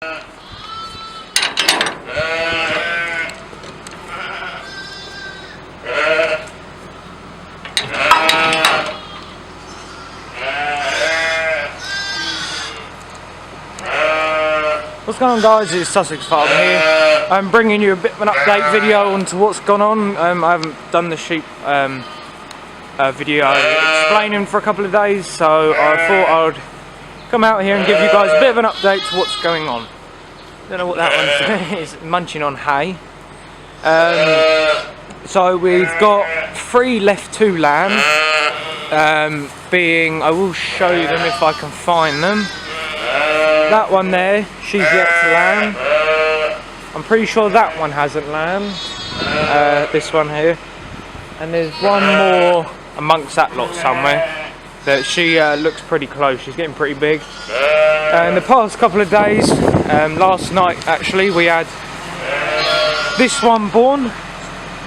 What's going on, guys? It's Sussex Farm here. I'm bringing you a bit of an update video onto what's gone on. I haven't done the sheep video explaining for a couple of days, so I thought I would come out here and give you guys a bit of an update to what's going on. Don't know what that one's is munching on hay. So we've got 3 left 2 lambs. I will show you them if I can find them. That one there, she's yet to lamb. I'm pretty sure that one hasn't lambed. This one here. And there's one more amongst that lot somewhere that she looks pretty close. She's getting pretty big. In the past couple of days, last night actually, we had this one born.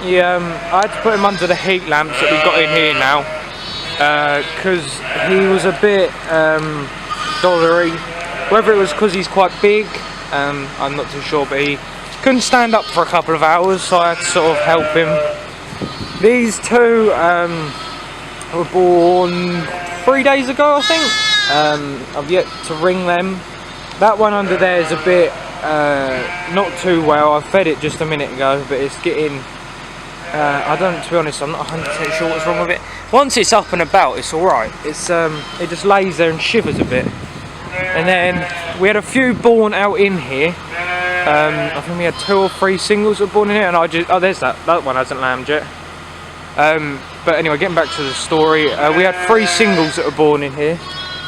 I had to put him under the heat lamps that we've got in here now, because he was a bit dolery. Whether it was because he's quite big, I'm not too sure, but he couldn't stand up for a couple of hours, so I had to sort of help him. These 2 were born 3 days ago, I think. I've yet to ring them. That one under there is a bit not too well. I fed it just a minute ago, but it's getting to be honest, I'm not 100% sure what's wrong with it. Once it's up and about, it's alright. It just lays there and shivers a bit. And then we had a few born out in here. I think we had 2 or 3 singles that were born in here, and there's that one hasn't lambed yet. But anyway, getting back to the story, we had 3 singles that were born in here,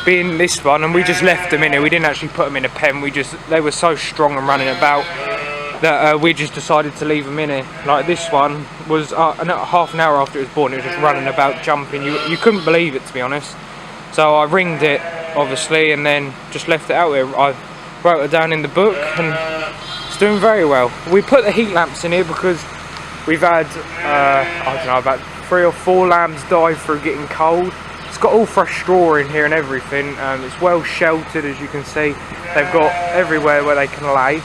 being this one, and we just left them in here. We didn't actually put them in a pen. They were so strong and running about that we just decided to leave them in here. Like this one was half an hour after it was born, it was just running about, jumping. You couldn't believe it, to be honest. So I ringed it, obviously, and then just left it out here. I wrote it down in the book, and it's doing very well. We put the heat lamps in here because we've had, I don't know, about 3 or 4 lambs die through getting cold. It's got all fresh straw in here and everything. It's well sheltered, as you can see. They've got everywhere where they can lay.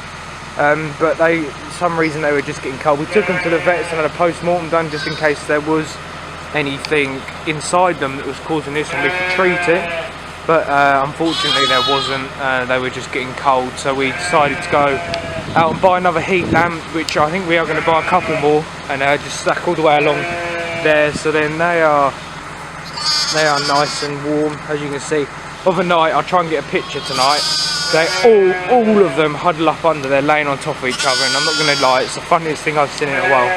But for some reason they were just getting cold. We took them to the vets and had a post-mortem done just in case there was anything inside them that was causing this and we could treat it, but unfortunately there wasn't. They were just getting cold, so we decided to go out and buy another heat lamp, which I think we are going to buy a couple more, and just stack all the way along there, so then they are nice and warm, as you can see. Overnight, I'll try and get a picture tonight. All of them huddle up under there, laying on top of each other, and I'm not going to lie, it's the funniest thing I've seen in a while.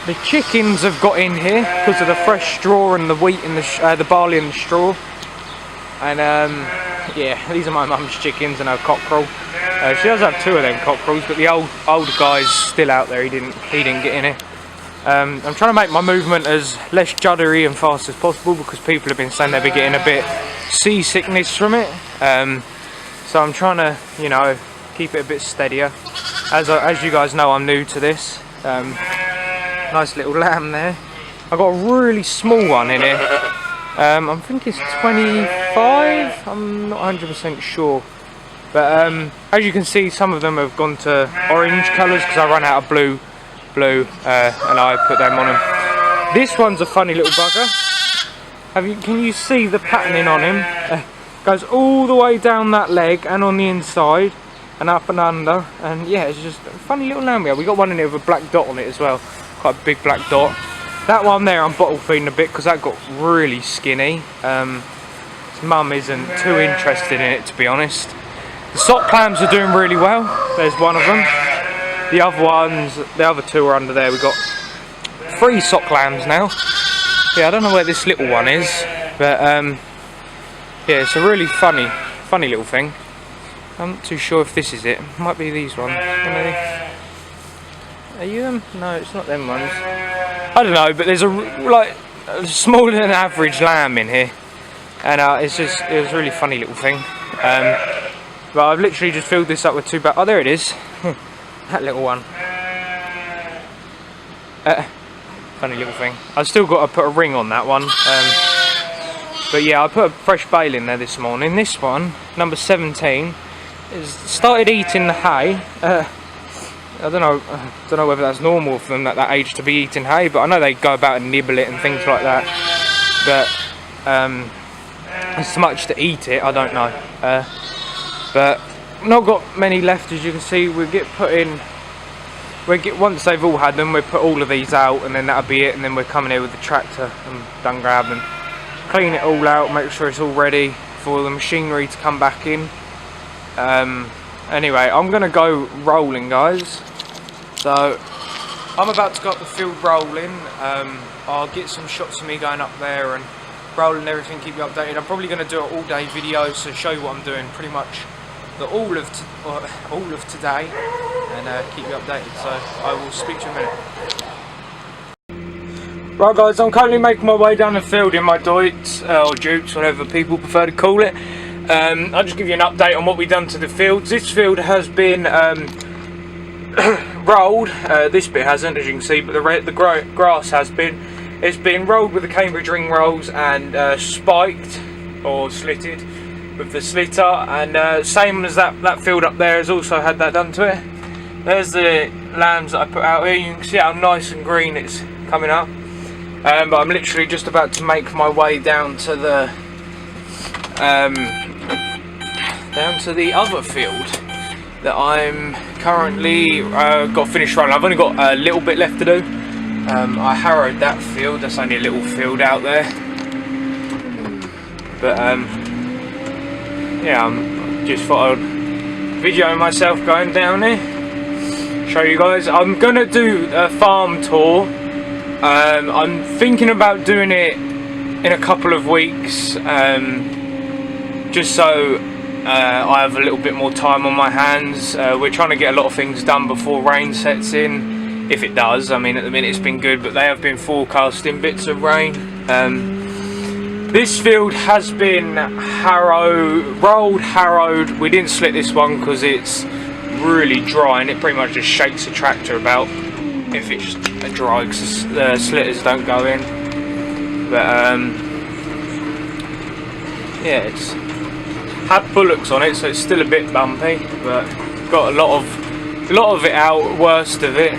The chickens have got in here because of the fresh straw and the wheat and the barley and the straw. And yeah, these are my mum's chickens and her cockerel. She does have 2 of them cockerels, but the older guy's still out there. He didn't get in here. I'm trying to make my movement as less juddery and fast as possible because people have been saying they've been getting a bit seasickness from it. So I'm trying to, keep it a bit steadier. As you guys know, I'm new to this. Nice little lamb there. I've got a really small one in here. I think it's 25. I'm not 100% sure. But as you can see, some of them have gone to orange colours because I ran out of blue, and I put them on them. This one's a funny little bugger. Can you see the patterning on him? Goes all the way down that leg and on the inside and up and under. And yeah, it's just a funny little lamb. We got one in here with a black dot on it as well. Quite a big black dot. That one there I'm bottle feeding a bit because that got really skinny. His mum isn't too interested in it, to be honest. The sock clams are doing really well. There's one of them. The other 2 are under there. We've got 3 sock lambs now. Yeah, I don't know where this little one is, but yeah, it's a really funny little thing. I'm not too sure if this is it. Might be these ones. Are you them? No, it's not them ones. I don't know, but there's a smaller than average lamb in here, and it was a really funny little thing. But I've literally just filled this up with 2 bags. Oh, there it is. That little one. Funny little thing. I've still got to put a ring on that one. But yeah, I put a fresh bale in there this morning. This one, number 17, has started eating the hay. I don't know whether that's normal for them at that age to be eating hay, but I know they go about and nibble it and things like that. But as much to eat it, I don't know. But not got many left, as you can see. Once they've all had them, we put all of these out, and then that'll be it. And then we're coming here with the tractor and done grabbing, clean it all out, make sure it's all ready for the machinery to come back in. Anyway, I'm gonna go rolling, guys. So I'm about to go up the field rolling. I'll get some shots of me going up there and rolling everything, keep you updated. I'm probably going to do an all-day video, so show you what I'm doing pretty much all of today, and keep you updated. So I will speak to you in a minute. Right, guys, I'm currently making my way down the field in my Deutz or Dukes, whatever people prefer to call it. I'll just give you an update on what we've done to the fields. This field has been rolled. This bit hasn't, as you can see, but the grass has been. It's been rolled with the Cambridge ring rolls and spiked or slitted with the slitter, and same as that field up there has also had that done to it. There's the lambs that I put out here. You can see how nice and green it's coming up. But I'm literally just about to make my way down to the other field that I'm currently got finished running. I've only got a little bit left to do. I harrowed that field. That's only a little field out there, but yeah, I'm just thought I'd video myself going down there, show you guys. I'm gonna do a farm tour. I'm thinking about doing it in a couple of weeks, just so I have a little bit more time on my hands. We're trying to get a lot of things done before rain sets in. If it does, I mean, at the minute it's been good, but they have been forecasting bits of rain. This field has been harrowed. We didn't split this one because it's really dry and it pretty much just shakes the tractor about if it's dry, because the slitters don't go in. But yeah, it's had bullocks on it, so it's still a bit bumpy, but got a lot of it out, worst of it.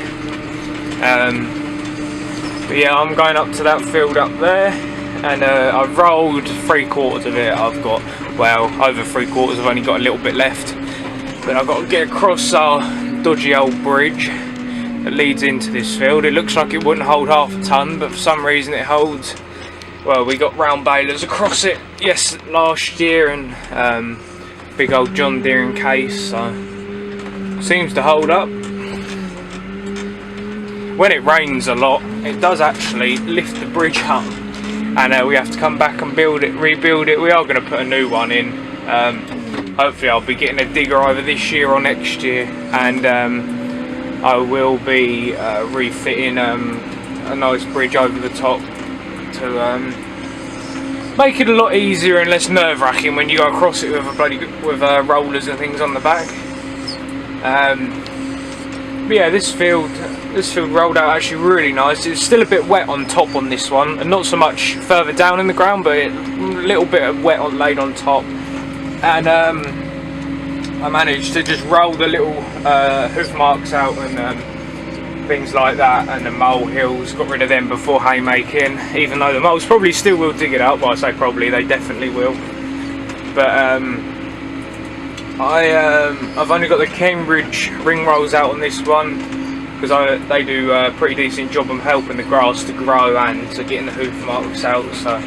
But yeah, I'm going up to that field up there, and I've rolled 3/4 of it. I've got, well, over 3/4. I've only got a little bit left, but I've got to get across our dodgy old bridge that leads into this field. It looks like it wouldn't hold half a ton, but for some reason it holds. Well, we got round balers across it last year, and big old John Deere in case, so seems to hold up. When it rains a lot, it does actually lift the bridge up, and we have to come back and rebuild it. We are going to put a new one in. Hopefully I'll be getting a digger either this year or next year, and I will be refitting a nice bridge over the top to make it a lot easier and less nerve-wracking when you go across it with rollers and things on the back. But yeah, this field rolled out actually really nice. It's still a bit wet on top on this one, and not so much further down in the ground, but a little bit of wet laid on top. And I managed to just roll the little hoof marks out and things like that, and the mole hills, got rid of them before haymaking, even though the moles probably still will dig it up. Well, I say probably, they definitely will. But I've only got the Cambridge ring rolls out on this one, because they do a pretty decent job of helping the grass to grow and to getting the hoof marks out. So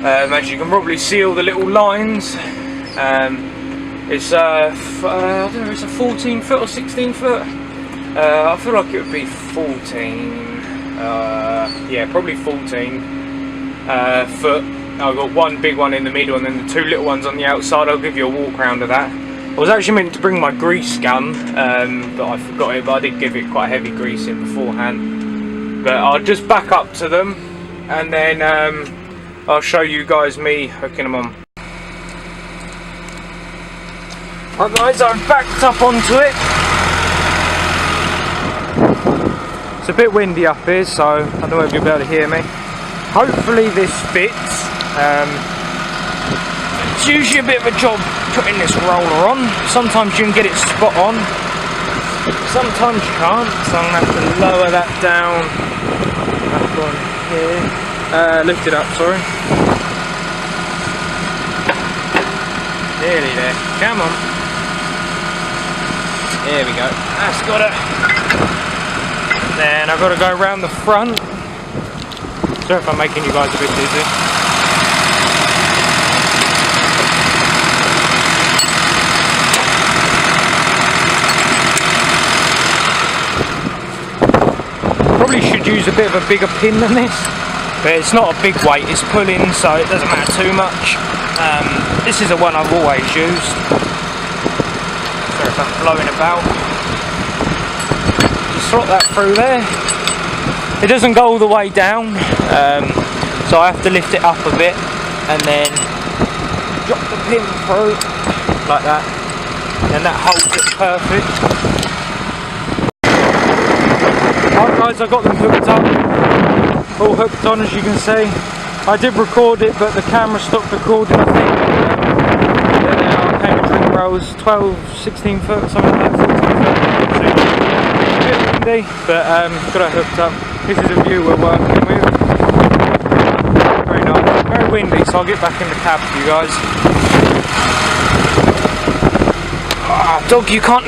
as you can probably see all the little lines, it's I don't know, it's a 14 foot or 16 foot. I feel like it would be 14. Yeah, probably 14 foot. I've got one big one in the middle and then the 2 little ones on the outside. I'll give you a walk around of that. I was actually meant to bring my grease gun, but I forgot it, but I did give it quite heavy grease in beforehand. But I'll just back up to them, and then I'll show you guys me hooking them on. Right guys, I've backed up onto it. It's a bit windy up here, so I don't know if you'll be able to hear me. Hopefully this fits. It's usually a bit of a job putting this roller on. Sometimes you can get it spot on, sometimes you can't, so I'm going to have to lower that down back on here. Lift it up, sorry. Nearly there, come on. There we go, that's got it. Then I've got to go around the front. Sorry if I'm making you guys a bit dizzy. Probably should use a bit of a bigger pin than this, but it's not a big weight, it's pulling, so it doesn't matter too much. This is the one I've always used. Sorry if I'm blowing about. Just slot that through there. It doesn't go all the way down, so I have to lift it up a bit and then drop the pin through like that, and that holds it perfect. Alright guys, I got them hooked up, all hooked on as you can see. I did record it, but the camera stopped recording, I think. There they are, cable ring rolls, 12, 16 foot, something like that, 14 foot. A bit windy, but got it hooked up. This is the view we're working with. Very nice, very windy, so I'll get back in the cab for you guys. Ah, dog, you can't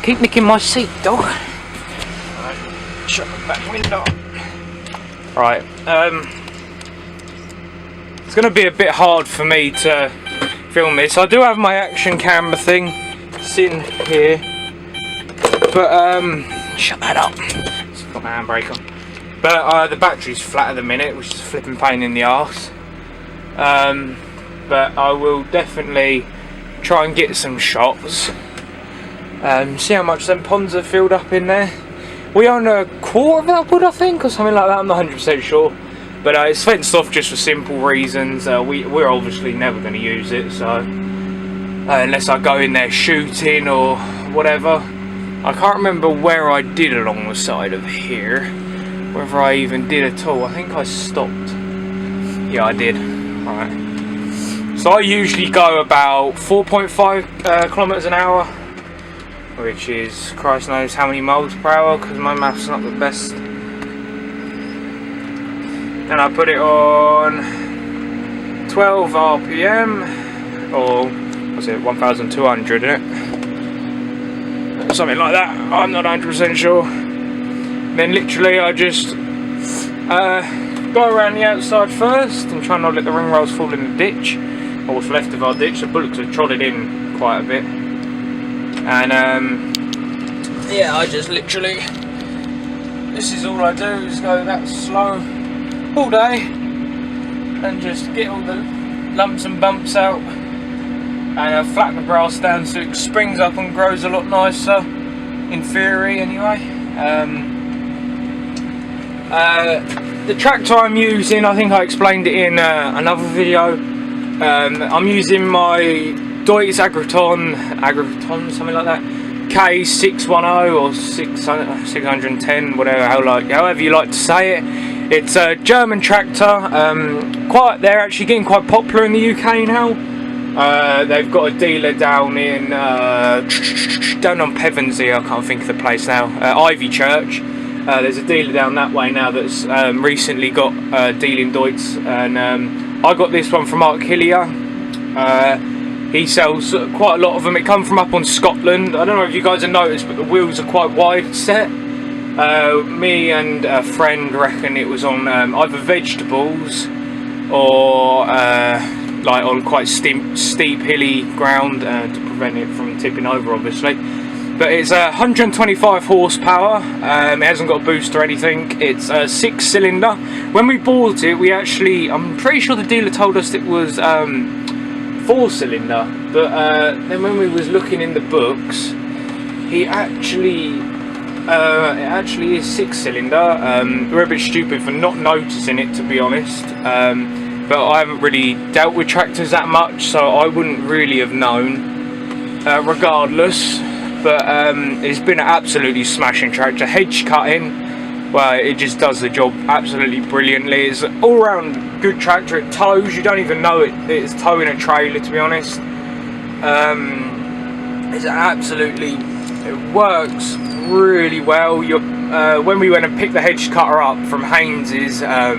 keep nicking my seat, dog. Right, shut the back window. Right, it's going to be a bit hard for me to film this. I do have my action camera thing sitting here, but shut that up. It's got my handbrake on. But the battery's flat at the minute, which is a flipping pain in the arse. But I will definitely try and get some shots. See how much them ponds are filled up in there. We own a quarter of that wood, I think, or something like that. I'm not 100% sure. But it's fenced off just for simple reasons. We're obviously never going to use it, so unless I go in there shooting or whatever. I can't remember where I did along the side of here, whether I even did at all. I think I stopped. Yeah, I did. Right. So I usually go about 4.5 kilometers an hour, which is Christ knows how many miles per hour, because my maths not the best. And I put it on 12 RPM, or was it 1,200 in it? Something like that, I'm not 100% sure. Then literally I just go around the outside first and try not to let the ring rolls fall in the ditch, or what's left of our ditch. The bullocks have trod it in quite a bit. And yeah, I just literally, this is all I do, is go that slow all day and just get all the lumps and bumps out, and flatten the brass down so it springs up and grows a lot nicer, in theory anyway. The tractor I'm using, I think I explained it in another video. I'm using my Deutz Agriton, something like that, K610 or 610, whatever, however you like to say it. It's a German tractor. They're actually getting quite popular in the UK now. They've got a dealer down in down on Pevensey, I can't think of the place now. Ivy Church. There's a dealer down that way now that's recently got a deal in Deutz, and I got this one from Mark Hillier. He sells quite a lot of them. It come from up on Scotland. I don't know if you guys have noticed, but the wheels are quite wide set. Me and a friend reckon it was on either vegetables or like on quite steep hilly ground to prevent it from tipping over, obviously. But it's 125 horsepower. It hasn't got a boost or anything. It's a 6-cylinder. When we bought it, I'm pretty sure the dealer told us it was 4-cylinder. But then when we was looking in the books, it actually is 6-cylinder. We're a bit stupid for not noticing it, to be honest. But I haven't really dealt with tractors that much, so I wouldn't really have known regardless. But it's been an absolutely smashing tractor. Hedge cutting, well, it just does the job absolutely brilliantly. It's an all-round good tractor. It tows, you don't even know it's towing a trailer, to be honest. It's absolutely, it works really well. When we went and picked the hedge cutter up from Haynes's, I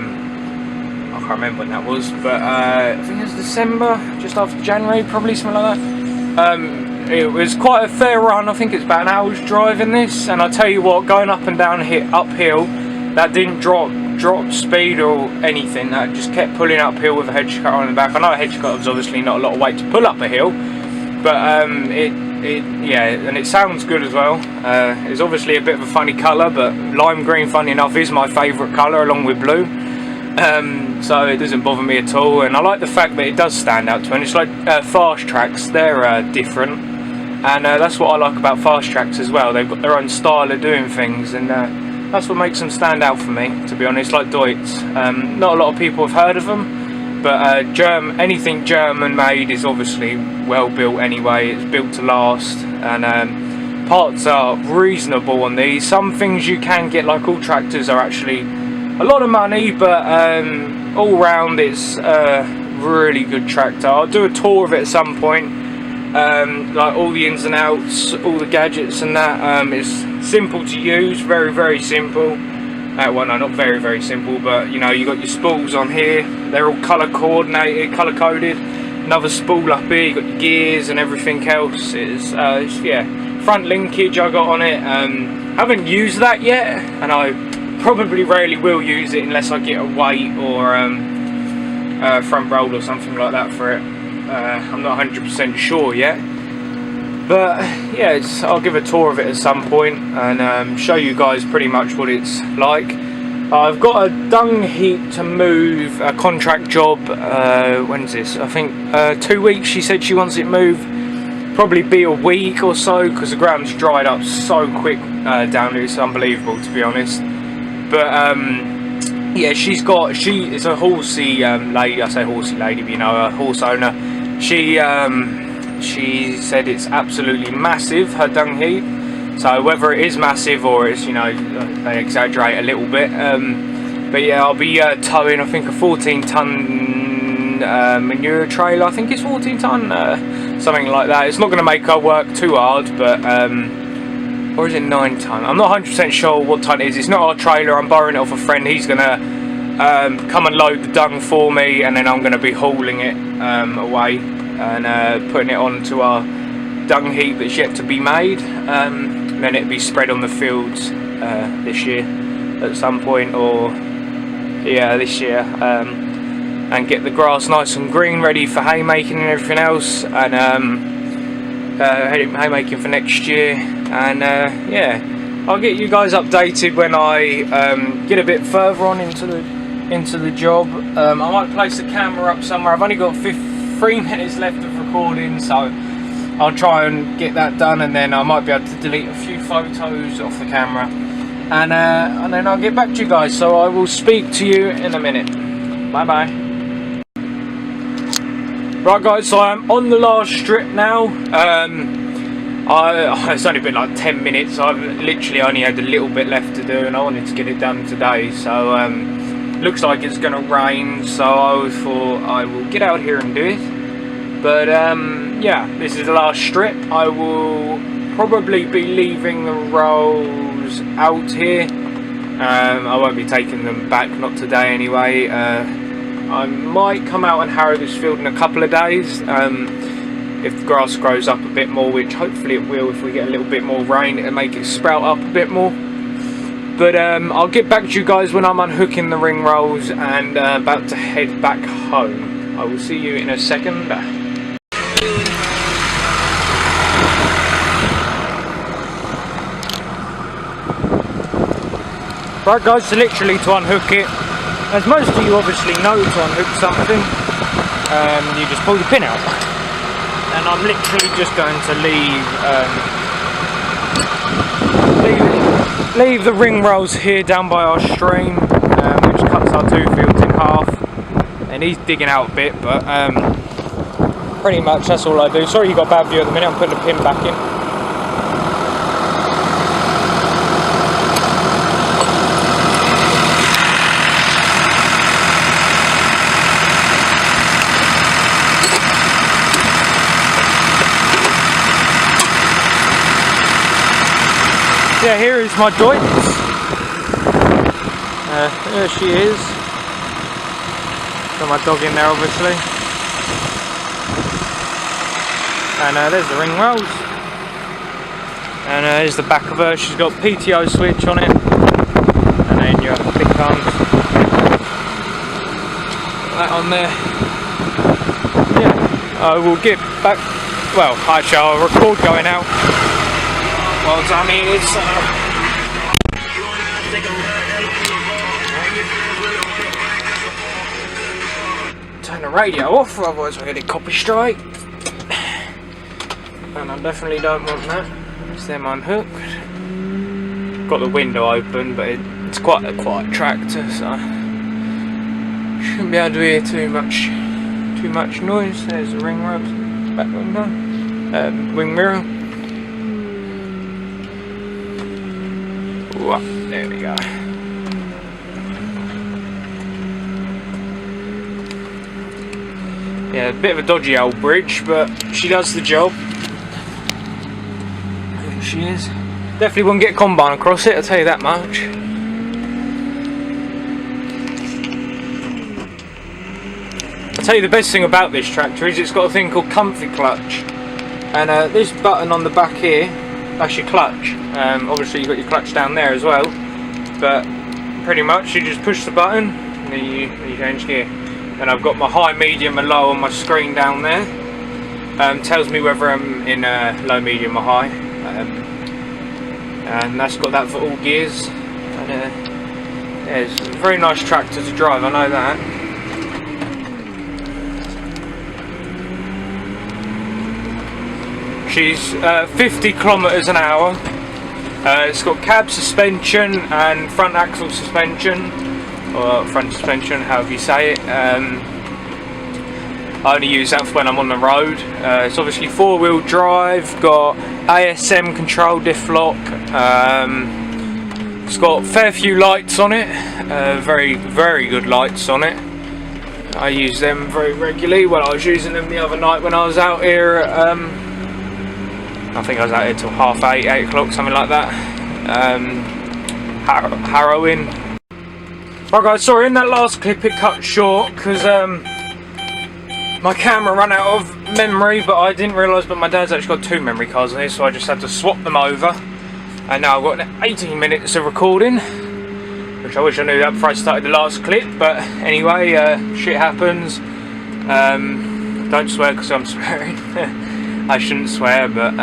can't remember when that was, but I think it was December, just after January, probably something like that. It was quite a fair run. I think it's about an hour's drive in this, and I tell you what, going up and down uphill, that didn't drop speed or anything. That just kept pulling uphill with a hedge cutter on the back. I know a hedge cutter was obviously not a lot of weight to pull up a hill, but yeah, and it sounds good as well. It's obviously a bit of a funny colour, but lime green, funny enough, is my favourite colour along with blue. So it doesn't bother me at all, and I like the fact that it does stand out to me. And it's like fast tracks, they're different, and that's what I like about fast tracks as well. They've got their own style of doing things, and that's what makes them stand out for me, to be honest. Like Deutz, not a lot of people have heard of them, but anything German made is obviously well built anyway. It's built to last, and parts are reasonable on these. Some things you can get, like all tractors, are actually a lot of money, but all round it's a really good tractor. I'll do a tour of it at some point, like all the ins and outs, all the gadgets and that. It's simple to use, very, very simple. Well, no, not very, very simple, but you know, you got your spools on here, they're all colour coordinated, colour coded. Another spool up here, you got your gears and everything else. It's yeah, front linkage I got on it. Haven't used that yet, and I probably rarely will use it unless I get a weight or front roll or something like that for it. I'm not 100% sure yet, but yeah, I'll give a tour of it at some point and show you guys pretty much what it's like. I've got a dung heap to move, a contract job. When's this? I think 2 weeks. She said she wants it moved. Probably be a week or so, because the ground's dried up so quick down here. It's unbelievable, to be honest. But yeah, it's a horsey lady. I say horsey lady, but you know, a horse owner. She said it's absolutely massive, her dung heap. So whether it is massive or it's, you know, they exaggerate a little bit. But yeah, I'll be towing, I think, a 14-ton manure trailer. I think it's 14 ton, something like that. It's not going to make her work too hard, but or is it 9 ton? I'm not 100% sure what ton it is. It's not our trailer. I'm borrowing it off a friend. He's going to come and load the dung for me, and then I'm going to be hauling it away and putting it onto our dung heap that's yet to be made. And then it'll be spread on the fields this year at some point, or yeah, this year, and get the grass nice and green, ready for haymaking and everything else, and haymaking for next year. And yeah, I'll get you guys updated when I get a bit further on into the job. I might place the camera up somewhere. I've only got 3 minutes left of recording, so I'll try and get that done, and then I might be able to delete a few photos off the camera, and then I'll get back to you guys. So I will speak to you in a minute. Bye bye. Right guys, so I'm on the last strip now. It's only been like 10 minutes. I've literally only had a little bit left to do, and I wanted to get it done today. So looks like it's gonna rain, so I thought I will get out here and do it. But yeah, this is the last strip. I will probably be leaving the rolls out here. I won't be taking them back, not today anyway. I might come out and harrow this field in a couple of days. If the grass grows up a bit more, which hopefully it will. If we get a little bit more rain, it'll make it sprout up a bit more. But I'll get back to you guys when I'm unhooking the ring rolls and about to head back home. I will see you in a second. Right guys, so literally to unhook it, as most of you obviously know, to unhook something, you just pull the pin out. And I'm literally just going to leave the ring rolls here down by our stream, which cuts our 2 fields in half. And he's digging out a bit, but pretty much that's all I do. Sorry you got a bad view at the minute, I'm putting the pin back in. Yeah, here is my Deutz. There she is. Got my dog in there, obviously. And there's the ring rails. And there's the back of her. She's got PTO switch on it. And then you have the big arms. That on there. Yeah, I will get back. Well, actually, I'll record going out. Well, I mean, it's. Turn the radio off, otherwise I get a copy strike. And I definitely don't want that. It's them unhooked. Got the window open, but it's quite a quiet tractor, so shouldn't be able to hear too much noise. There's the ring rails, back window, wing mirror. Ooh, there we go. Yeah, a bit of a dodgy old bridge, but she does the job. There she is. Definitely wouldn't get a combine across it, I'll tell you that much. I'll tell you the best thing about this tractor is it's got a thing called comfy clutch. And this button on the back here, that's your clutch. Obviously you've got your clutch down there as well. But pretty much you just push the button and then you change gear. And I've got my high, medium and low on my screen down there. Tells me whether I'm in low, medium or high. And that's got that for all gears. And yeah, it's a very nice tractor to drive, I know that. She's 50 kilometers an hour. It's got cab suspension and front axle suspension. Or front suspension, however you say it. I only use that for when I'm on the road. It's obviously 4-wheel drive, got ASM control diff lock. It's got a fair few lights on it, very, very good lights on it. I use them very regularly. Well, I was using them the other night when I was out here at, I think I was out here till 8:30, 8 o'clock, something like that. Harrowing. Right guys, sorry, in that last clip it cut short because my camera ran out of memory, but I didn't realise but my dad's actually got 2 memory cards on here, so I just had to swap them over. And now I've got 18 minutes of recording, which I wish I knew that before I started the last clip, but anyway, shit happens. Don't swear because I'm swearing. I shouldn't swear, but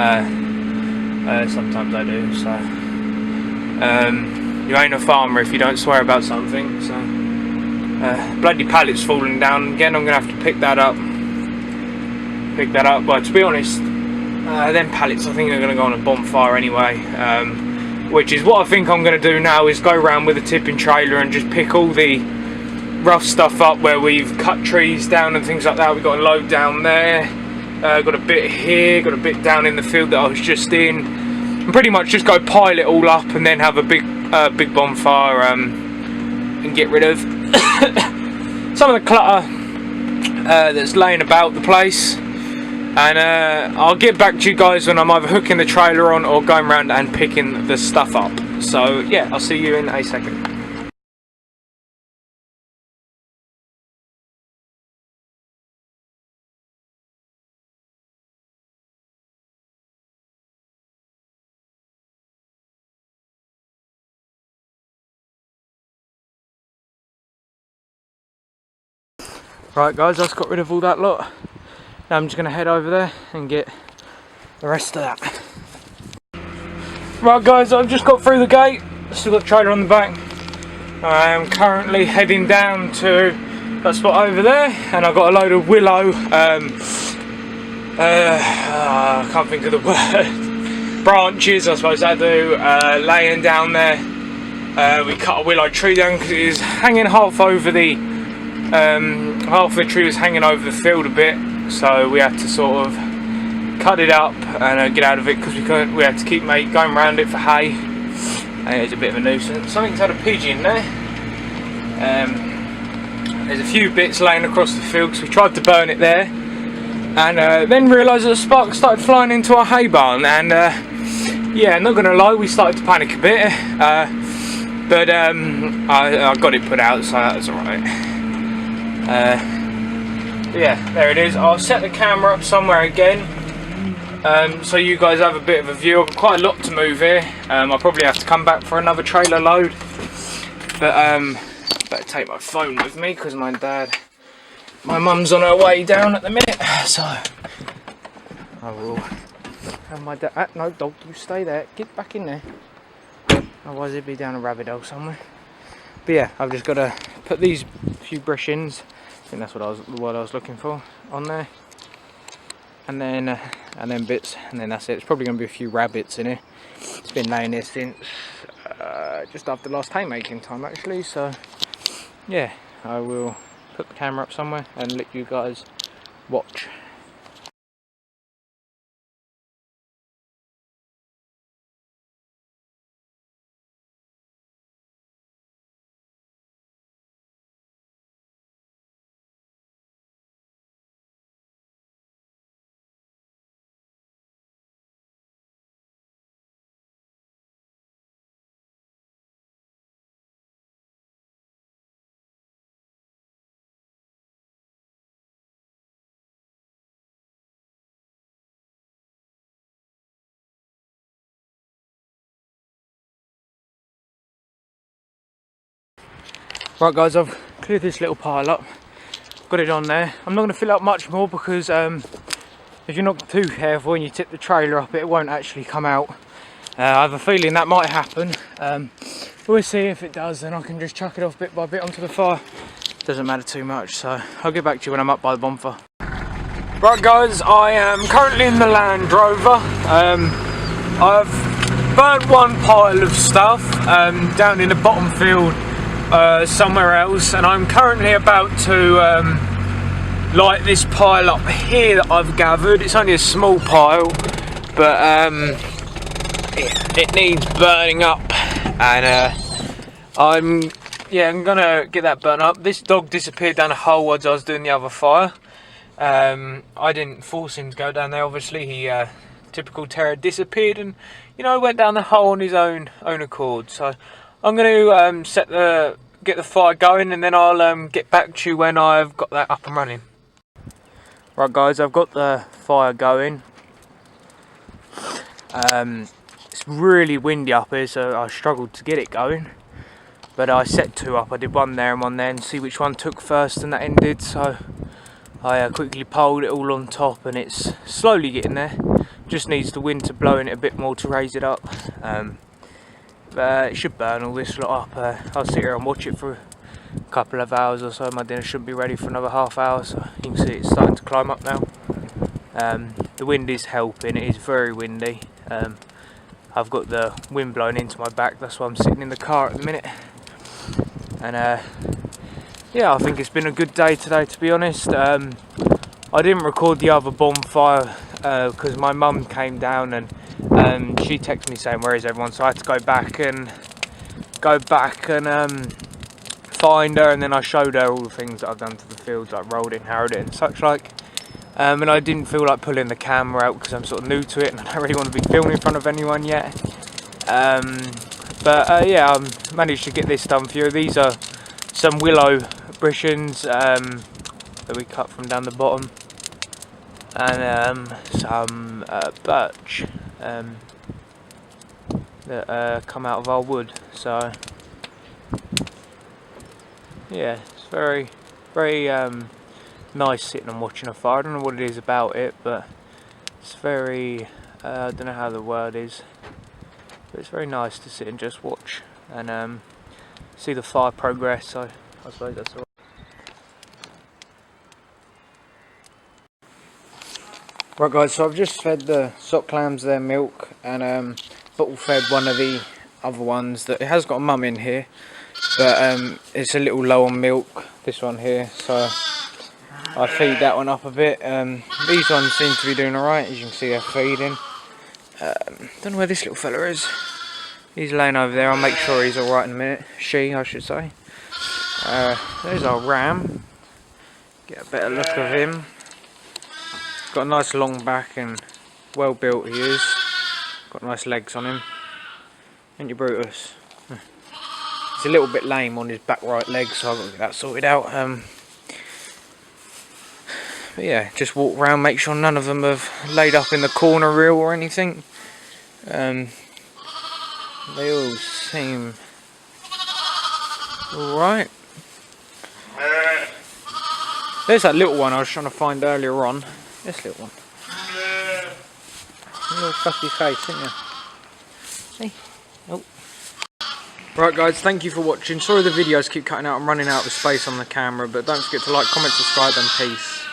sometimes I do, so you ain't a farmer if you don't swear about something. So bloody pallet's falling down again. I'm gonna have to pick that up. But to be honest, them pallets I think are gonna go on a bonfire anyway. Which is what I think I'm gonna do now, is go around with a tipping trailer and just pick all the rough stuff up where we've cut trees down and things like that. We've got a load down there, got a bit here, got a bit down in the field that I was just in, and pretty much just go pile it all up and then have a big bonfire and get rid of some of the clutter that's laying about the place. And I'll get back to you guys when I'm either hooking the trailer on or going around and picking the stuff up. So yeah, I'll see you in a second. Right guys, I just got rid of all that lot. Now I'm just going to head over there and get the rest of that. Right guys, I've just got through the gate. Still got the trailer on the back. I am currently heading down to that spot over there, and I've got a load of willow. I can't think of the word. Branches, I suppose I do. Laying down there. We cut a willow tree down because it is hanging half over the. Half of the tree was hanging over the field a bit, so we had to sort of cut it up and get out of it because we had to keep going around it for hay. It's a bit of a nuisance. Something's had a pigeon there. There's a few bits laying across the field because we tried to burn it there, and then realised that the sparks started flying into our hay barn, and yeah, not gonna lie, we started to panic a bit, but I got it put out, so that's alright. Yeah, there it is. I'll set the camera up somewhere again, so you guys have a bit of a view. I've got quite a lot to move here. I'll probably have to come back for another trailer load, but better take my phone with me because my mum's on her way down at the minute, so I will have my dad. No, dog, you stay there. Get back in there. Otherwise, he'd be down a rabbit hole somewhere. But yeah, I've just got to put these few brushings. I think that's what I was looking for on there, and then bits, and then that's it. It's probably going to be a few rabbits in here. It's been laying here since just after last haymaking time, actually. So yeah, I will put the camera up somewhere and let you guys watch. Right guys, I've cleared this little pile up, got it on there. I'm not going to fill up much more because if you're not too careful and you tip the trailer up, it won't actually come out. I have a feeling that might happen. We'll see. If it does, then I can just chuck it off bit by bit onto the fire. Doesn't matter too much, so I'll get back to you when I'm up by the bonfire. Right guys, I am currently in the Land Rover. I've burnt one pile of stuff down in the bottom field somewhere else, and I'm currently about to light this pile up here that I've gathered. It's only a small pile, but it needs burning up, and I'm gonna get that burnt up. This dog disappeared down a hole while I was doing the other fire. I didn't force him to go down there, obviously. He typical terrier, disappeared and went down the hole on his own accord. So I'm going to get the fire going, and then I'll get back to you when I've got that up and running. Right guys, I've got the fire going. It's really windy up here, so I struggled to get it going. But I set two up. I did one there and one there, and see which one took first, and that ended. So I quickly poled it all on top, and it's slowly getting there. Just needs the wind to blow in it a bit more to raise it up. It should burn all this lot up. I'll sit here and watch it for a couple of hours or so. My dinner should be ready for another half hour, so you can see it's starting to climb up now. The wind is helping. It is very windy. I've got the wind blowing into my back, that's why I'm sitting in the car at the minute. And yeah, I think it's been a good day today, to be honest. I didn't record the other bonfire because my mum came down and she texted me saying, "Where is everyone?" So I had to go back and find her, and then I showed her all the things that I've done to the fields, like rolled it and harrowed it and such like. And I didn't feel like pulling the camera out because I'm sort of new to it and I don't really want to be filming in front of anyone yet. But yeah, I managed to get this done for you. These are some willow brishings that we cut from down the bottom, and some birch that come out of our wood. So yeah, it's very nice sitting and watching a fire. I don't know what it is about it, but it's very I don't know how the word is, but it's very nice to sit and just watch and see the fire progress. So I suppose that's all. Right guys, so I've just fed the sock clams their milk, and bottle fed one of the other ones that it has got a mum in here, but it's a little low on milk, this one here, so I feed that one up a bit. These ones seem to be doing alright, as you can see they're feeding. Don't know where this little fella is. He's laying over there. I'll make sure he's alright in a minute. She, I should say. There's our ram. Get a better look of him. Got a nice long back and well built he is. Got nice legs on him. Ain't you, Brutus? He's a little bit lame on his back right leg, so I've got to get that sorted out. But yeah, just walk around, make sure none of them have laid up in the corner reel or anything. They all seem alright. There's that little one I was trying to find earlier on. This little one. Little fussy face, isn't you? See? Oh. Right guys, thank you for watching. Sorry the videos keep cutting out, I'm running out of space on the camera, but don't forget to like, comment, subscribe and peace.